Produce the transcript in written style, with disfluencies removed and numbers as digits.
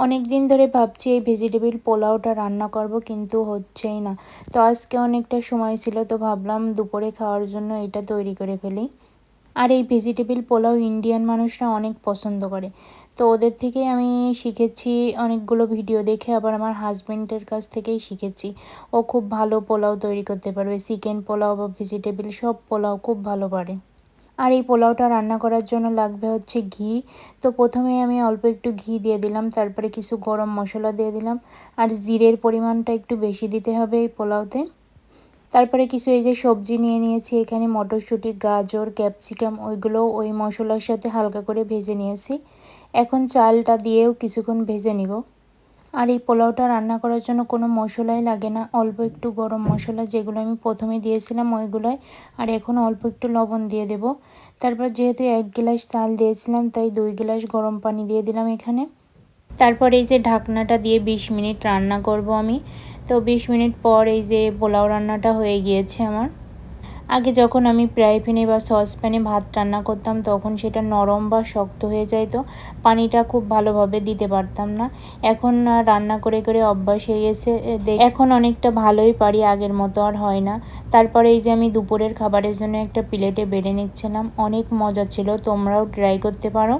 অনেক দিন ধরে ভাবছি এই ভেজিটেবিল পোলাওটা রান্না করব, কিন্তু হচ্ছেই না। তো আজকে অনেকটা সময় ছিল, তো ভাবলাম দুপুরে খাওয়ার জন্য এটা তৈরি করে ফেলি। আর এই ভেজিটেবিল পোলাও ইন্ডিয়ান মানুষরা অনেক পছন্দ করে। তো ওদের থেকেই আমি শিখেছি, অনেকগুলো ভিডিও দেখে, আবার আমার হাজব্যান্ডের কাছ থেকেই শিখেছি। ও খুব ভালো পোলাও তৈরি করতে পারবে, চিকেন পোলাও বা ভেজিটেবিল সব পোলাও খুব ভালো পারে। আর এই পোলাওটা রান্না করার জন্য লাগবে হচ্ছে ঘি। তো প্রথমে আমি অল্প একটু ঘি দিয়ে দিলাম, তারপরে কিছু গরম মশলা দিয়ে দিলাম। আর জিরের পরিমাণটা একটু বেশি দিতে হবে এই পোলাওতে। তারপরে কিছু এই যে সবজি নিয়ে নিয়েছি, এখানে মটরশুঁটি, গাজর, ক্যাপসিকাম, ওইগুলো ওই মশলার সাথে হালকা করে ভেজে নিয়েছি। এখন চালটা দিয়েও কিছুক্ষণ ভেজে নিব। আর এই পোলাওটা রান্না করার জন্য কোনো মশলাই লাগে না, অল্প একটু গরম মশলা যেগুলো আমি প্রথমে দিয়েছিলাম ওইগুলোই। আর এখন অল্প একটু লবণ দিয়ে দেব। তারপর যেহেতু 1 গ্লাস চাল দিয়েছিলাম, তাই 2 গ্লাস গরম পানি দিয়ে দিলাম এখানে। তারপর এই যে ঢাকনাটা দিয়ে 20 মিনিট রান্না করব আমি। তো 20 মিনিট পর এই যে পোলাও রান্নাটা হয়ে গিয়েছে আমার। আগে যখন আমি ফ্রাই প্যানে বা সসপ্যানে ভাত রান্না করতাম, তখন সেটা নরম বা শক্ত হয়ে যাইতো, পানিটা খুব ভালোভাবে দিতে পারতাম না। এখন রান্না করে করে অভ্যাস হয়ে গেছে, এখন অনেকটা ভালোই পারি, আগের মতো আর হয় না। তারপরে এই যে আমি দুপুরের খাবারের জন্য একটা প্লেটে বেড়ে নিচ্ছিলাম, অনেক মজা ছিল, তোমরাও ট্রাই করতে পারো।